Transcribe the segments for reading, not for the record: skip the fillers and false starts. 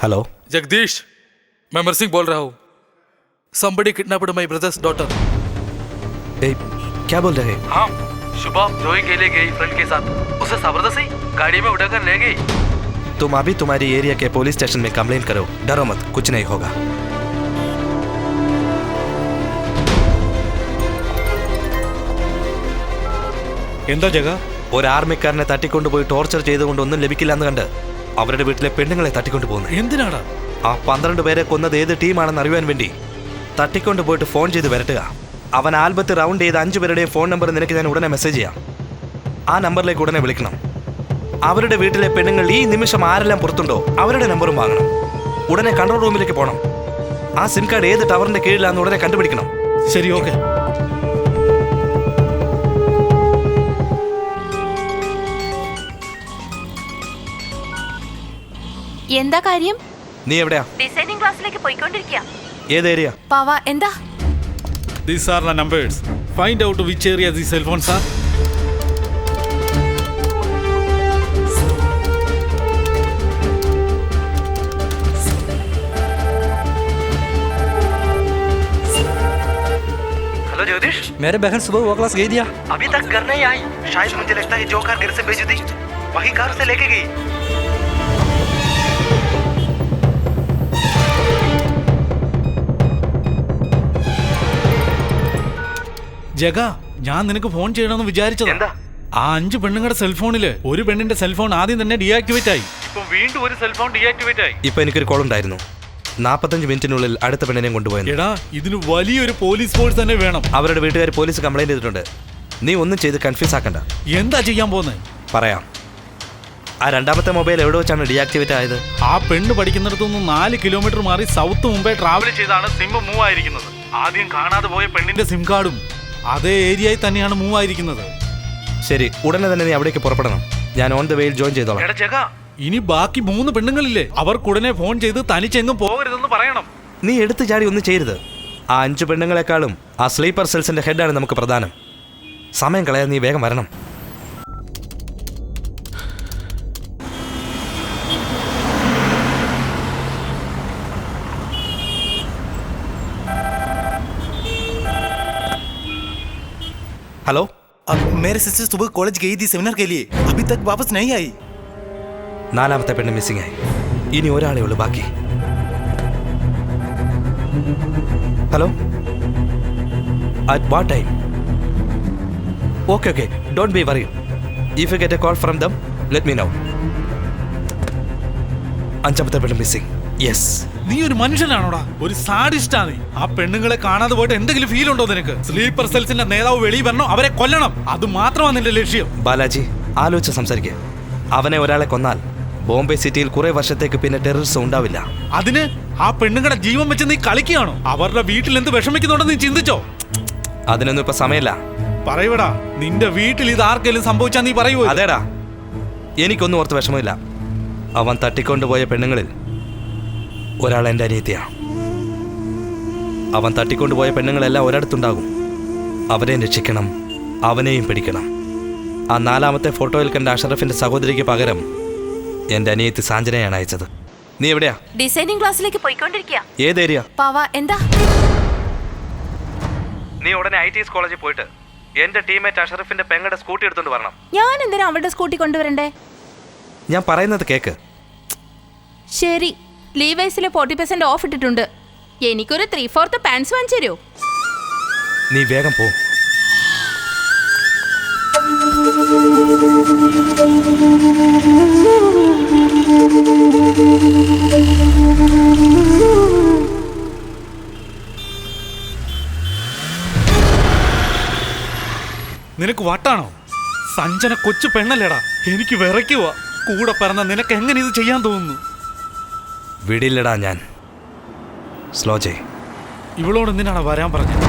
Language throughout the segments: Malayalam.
हेलो जगदीश, मैं अमर सिंह बोल रहा हूँ। Somebody kidnapped my brother's daughter. ए, क्या बोल रहे हैं? हाँ, शुभम ड्राइंग के लिए गई फ्रेंड के साथ। उसे जबरदस्ती गाड़ी में उठाकर ले गई। तुम अभी तुम्हारी एरिया के पुलिस स्टेशन में कंप्लेंट करो। डरो मत, कुछ नहीं होगा। എന്താ ജഗ? ഒരു ആർമിക്കാരനെ തട്ടിക്കൊണ്ടുപോയി ടോർച്ചർ ചെയ്തുകൊണ്ട് ഒന്നും ലഭിക്കില്ലെന്ന് കണ്ട് അവരുടെ വീട്ടിലെ പെണ്ണുങ്ങളെ തട്ടിക്കൊണ്ടു പോകുന്നു. എന്തിനാടാ? ആ 12 പേരെ കൊന്നത് ഏത് ടീമാണെന്ന് അറിയാൻ വേണ്ടി തട്ടിക്കൊണ്ടു പോയിട്ട് ഫോൺ ചെയ്ത് വരട്ടുക. അവൻ ആൽബത്ത് റൗണ്ട് ചെയ്ത് 5 പേരുടെയും ഫോൺ നമ്പർ നിനക്ക് ഞാൻ ഉടനെ മെസ്സേജ് ചെയ്യാം. ആ നമ്പറിലേക്ക് ഉടനെ വിളിക്കണം. അവരുടെ വീട്ടിലെ പെണ്ണുങ്ങൾ ഈ നിമിഷം ആരെല്ലാം പുറത്തുണ്ടോ അവരുടെ നമ്പറും വാങ്ങണം. ഉടനെ കൺട്രോൾ റൂമിലേക്ക് പോകണം. ആ സിം കാർഡ് ഏത് ടവറിന്റെ കീഴിലാണെന്ന് ഉടനെ കണ്ടുപിടിക്കണം. ശരി, ഓക്കെ. എന്താ കാര്യം? നീ എവിടെയാ? ഡിസൈനിങ് ക്ലാസ്സിലേക്ക് പോയിക്കൊണ്ടിരിക്കുക. ഏത് ഏരിയ? പാവ, എന്താ? These are the numbers. Find out which area these cell phones are. Hello ज्योतिष, मेरे बहन सुबह वो क्लास गई दिया। अभी तक घर नहीं आई। शायद मुझे लगता है जो कार घर से भेजी थी वही कार से लेके गई। ജഗ, ഞാൻ നിനക്ക് ഫോൺ ചെയ്യണമെന്ന് വിചാരിച്ചതാ. എന്താ? ആ 5 പെണ്ണുങ്ങളുടെ സെൽഫോണില് ഒരു പെണ്ണിന്റെ സെൽഫോൺ ആദ്യം തന്നെ ഡീആക്ടിവേറ്റ് ആയി. ഇപ്പൊ വീണ്ടും ഒരു സെൽഫോൺ ഡീആക്ടിവേറ്റ് ആയി. ഇപ്പൊ എനിക്കൊരു കോൾ ഉണ്ടായിരുന്നു. 45 മിനിറ്റിനുള്ളിൽ അടുത്ത പെണ്ണിനെ കൊണ്ടുപോയത്. എടാ, ഇതിന് വലിയൊരു പോലീസ് ഫോഴ്സ് തന്നെ വേണം. അവരുടെ വീട്ടുകാർ പോലീസ് കംപ്ലൈന്റ് ചെയ്തിട്ടുണ്ട്. നീ ഒന്നും ചെയ്ത് കൺഫ്യൂസ് ആക്കണ്ട. എന്താ ചെയ്യാൻ പോകുന്നത്? പറയാം. ആ രണ്ടാമത്തെ മൊബൈൽ എവിടെ വെച്ചാണ് ഡീആക്ടിവേറ്റ് ആയത്? ആ പെണ്ണ് പഠിക്കുന്നിടത്തുനിന്ന് 4 കിലോമീറ്റർ മാറി സൗത്ത് മുംബൈ ട്രാവൽ ചെയ്താണ് സിം മൂവ് ആയിരിക്കുന്നത്. ആദ്യം കാണാതെ പോയ പെണ്ണിന്റെ സിം കാർഡും അതേ ഏരിയയിൽ തന്നെയാണ് മൂവ് ആയിരിക്കുന്നത്. ശരി, ഉടനെ തന്നെ നീ അവിടേക്ക് പുറപ്പെടണം. ഞാൻ ഓൺ ദ വേയിൽ ജോയിൻ ചെയ്തോളാം. എടാ ജഗ, ഇനി ബാക്കി 3 പെണ്ണുങ്ങളില്ലേ, അവർക്കുടനെ ഫോൺ ചെയ്ത് തനിച്ചെങ്ങും പോകരുതെന്ന് പറയണം. നീ എടുത്തു ചാടി ഒന്നും ചെയ്യരുത്. ആ 5 പെണ്ണുങ്ങളെക്കാളും ആ സ്ലീപ്പർ സെൽസിന്റെ ഹെഡാണ് നമുക്ക് പ്രധാനം. സമയം കളയാൻ നീ വേഗം വരണം. हेलो, अब मेरे सिस्टर सुबह कॉलेज गई थी सेमिनार के लिए, अभी तक वापस नहीं आई। നാലാമത്തെ പെണ്ണ് മിസ്സിംഗ് ആയി. ഇനി ഒരാളേ ഉള്ളൂ ബാക്കി. Hello, at what time? Okay okay, don't be worry. If you get a call from them let me know. 5ാമത്തെ പെണ്ണ് മിസ്സിംഗ്. യെസ്. നീ ഒരു മനുഷ്യനാണോടാ? ഒരു സാഡിസ്റ്റാ നീ. ആ പെണ്ണുങ്ങളെ കാണാതെ പോയിട്ട് എന്തെങ്കിലും ഫീൽ ഉണ്ടോ നിനക്ക്? സ്ലീപ്പർ സെൽസിന്റെ നേതാവ് വെളിയിൽ വരണോ, അവരെ കൊല്ലണം, അത് മാത്രമാണ് നിന്റെ ലക്ഷ്യം. ബാലാജി, ആലോചിച്ച് സംസാരിക്കുക. അവനെ ഒരാളെ കൊന്നാൽ ബോംബെ സിറ്റിയിൽ കുറെ വർഷത്തേക്ക് പിന്നെ ടെററിസം ഉണ്ടാവില്ല. അതിന് ആ പെണ്ണുങ്ങളുടെ ജീവൻ വെച്ച് നീ കളിക്കുകയാണോ? അവരുടെ വീട്ടിൽ എന്ത് വിഷമിക്കുന്നുണ്ടെന്ന് നീ ചിന്തിച്ചോ? അതിനൊന്നും ഇപ്പൊ സമയമില്ല. പറയൂടാ, നിന്റെ വീട്ടിൽ ഇത് ആർക്കെങ്കിലും സംഭവിച്ചാ നീ പറയൂ. അതേടാ, എനിക്കൊന്നും ഓർത്ത് വിഷമമില്ല. അവൻ തട്ടിക്കൊണ്ടുപോയ പെണ്ണുങ്ങളിൽ ഒരാൾ എൻ്റെ അനിയത്തിയാണ്. അവൻ തട്ടിക്കൊണ്ടുപോയ പെണ്ണുങ്ങളെല്ലാം ഒരിടത്തുണ്ടാകും. അവരെയും രക്ഷിക്കണം, അവനെയും പിടിക്കണം. ആ 4ാമത്തെ ഫോട്ടോയിൽ കണ്ട അഷറഫിന്റെ സഹോദരിക്ക് പകരം എൻ്റെ അനിയത്തി സാഞ്ചനയാണ് അയച്ചത്. നീ എവിടെയാ? ഡിസൈനിങ് ക്ലാസ്സിലേക്ക് പോയിക്കൊണ്ടിരിക്കുക. ഏത് ഏരിയ? പാവ, എന്താ? നീ ഉടനെ ITS കോളേജിൽ പോയിട്ട് എൻ്റെ ടീമേറ്റ് അഷറഫിന്റെ പെങ്ങളുടെ സ്കൂട്ടി എടുത്തോണ്ട് വരണം. ഞാൻ എന്തിനാ അവളുടെ സ്കൂട്ടി കൊണ്ടുവരണ്ടേ? ഞാൻ പറയുന്നത് കേക്ക്. ശരി, ലീവൈസിലെ 40% ഓഫ് ഇട്ടിട്ടുണ്ട്. എനിക്കൊരു 3/4 പാൻസ് വാങ്ങിച്ചു തരുമോ? നീ വേഗം പോ. നിനക്ക് വട്ടാണോ? സഞ്ജന കൊച്ചു പെണ്ണല്ലേടാ, എനിക്ക് വിറയ്ക്കുക. കൂടെ പറഞ്ഞ നിനക്ക് എങ്ങനെ ഇത് ചെയ്യാൻ തോന്നുന്നു? വിടില്ലടാ ഞാൻ. സ്ലോ ചെയ്. ഇവളോട് എന്തിനാണ് വരാൻ പറഞ്ഞത്?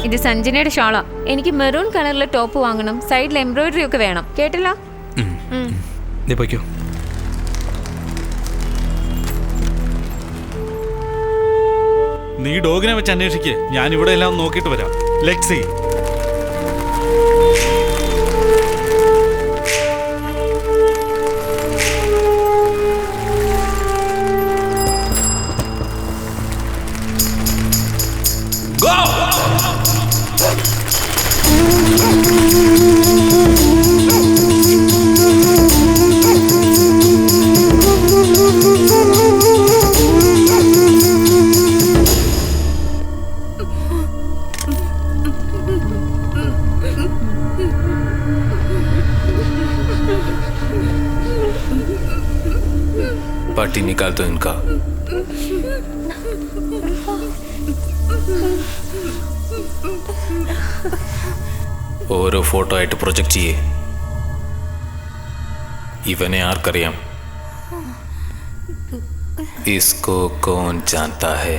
ഇത് സഞ്ജനയുടെ ഷാളാ. എനിക്ക് മെറൂൺ കളറിലെ ടോപ്പ് വാങ്ങണം, സൈഡിൽ എംബ്രോയിഡറി ഒക്കെ വേണം. കേട്ടില്ല? നീ പോയിക്കോ. നീ ഡോഗിനെ വെച്ച് അന്വേഷിക്ക്, ഞാൻ ഇവിടെ എല്ലാം നോക്കിയിട്ട് വരാം. Let's see. पार्टी निकाल दो इनका. ഓരോ ഫോട്ടോ ആയിട്ട് പ്രൊജക്റ്റ് ചെയ്യേ. ഇവനെ ആർക്കറിയാം? इसको कौन जानता है?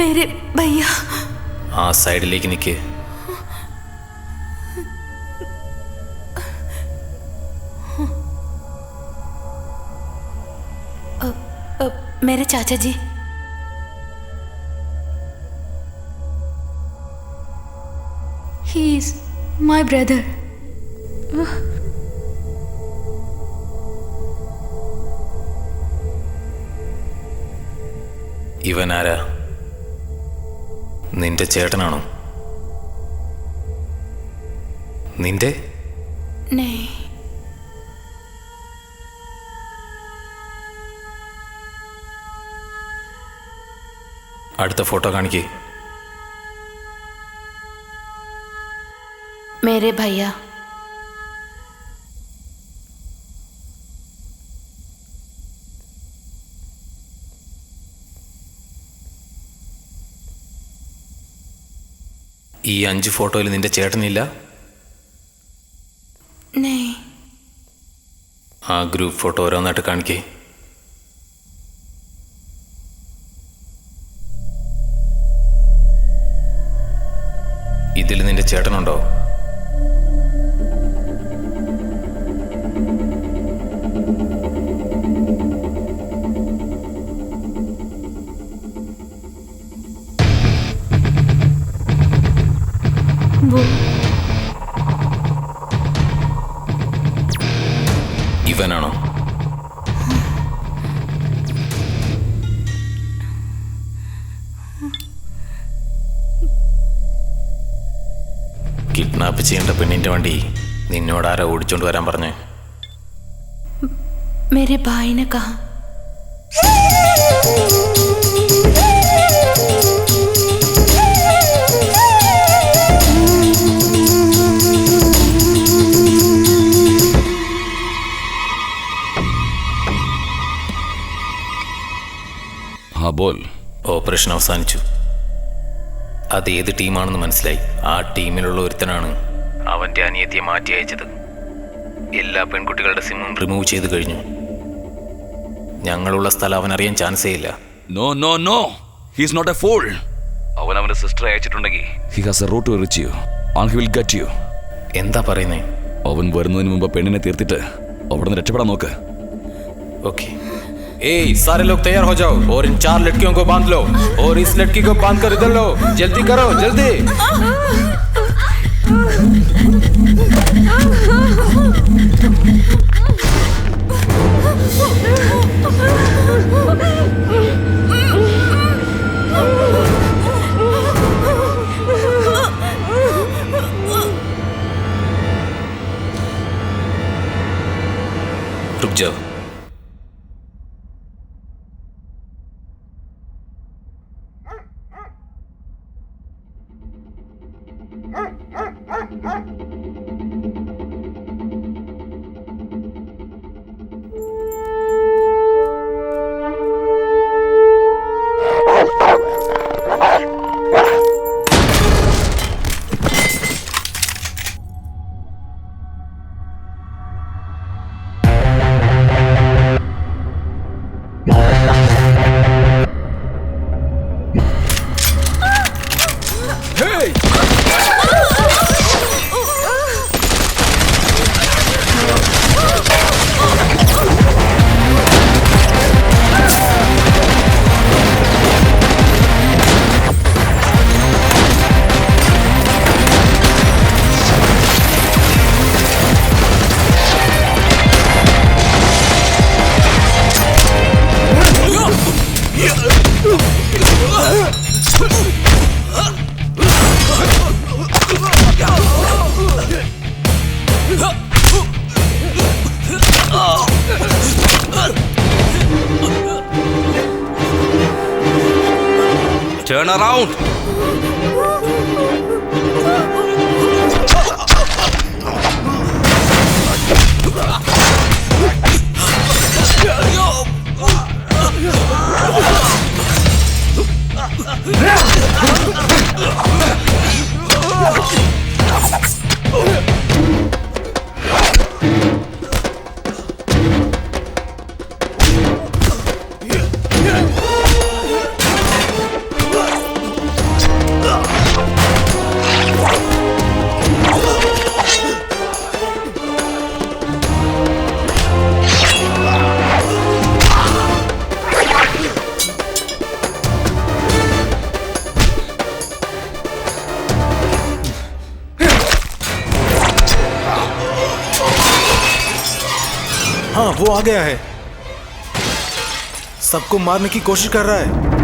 मेरे भैया. ആ സൈഡിലേക്ക് നിൽക്ക്. मेरे चाचा जी. He is my brother. ഇവൻ ആരാ? നിന്റെ ചേട്ടനാണോ? നിന്റെ? नहीं. അടുത്ത ഫോട്ടോ കാണിക്കേ. मेरे भैया. ഈ 5 ഫോട്ടോയിൽ നിന്റെ ചേട്ടനില്ല? नहीं. ആ ഗ്രൂപ്പ് ഫോട്ടോ ഓരോന്നായിട്ട് കാണിക്കേ. ഇതിൽ നിന്റെ ചേട്ടനുണ്ടോ? ഇവനാണോ? കിഡ്നാപ്പ് ചെയ്യേണ്ട പെണ്ണിന്റെ വണ്ടി നിന്നോട് ആരാ ഓടിച്ചോണ്ട് വരാൻ പറഞ്ഞേ? मेरे भाई ने कहा. हाँ बोल. ഓപ്പറേഷൻ അവസാനിച്ചു. അത് ഏത് ടീമാണെന്ന് മനസ്സിലായി. ആ ടീമിലുള്ള ഒരുത്തനാണ് അവൻ്റെ അനിയത്തിയെ മാറ്റി അയച്ചത്. എല്ലാ പെൺകുട്ടികളുടെ സിമ്മും റിമൂവ് ചെയ്ത് കഴിഞ്ഞു. ഞങ്ങളുള്ള സ്ഥലം അവൻ അറിയാൻ ചാൻസേ ഇല്ല. No no no, he is not a fool. അവൻ അവന്റെ സിസ്റ്ററെ അയച്ചിട്ടുണ്ടെങ്കിൽ he has a route to reach you and he will get you. എന്താ പറയുന്നേ? അവൻ വരുന്നതിന് മുമ്പ് പെണ്ണിനെ തീർത്തിട്ട് അവിടെ നിന്ന് രക്ഷപ്പെടാൻ നോക്ക്. ओके. सारे लोग तैयार हो जाओ और इन 4 लड़कियों को बांध लो और इस लड़की को बांध कर इधर लो. जल्दी करो, जल्दी. रुक जाओ. Turn around. हाँ वो आ गया है, सबको मारने की कोशिश कर रहा है।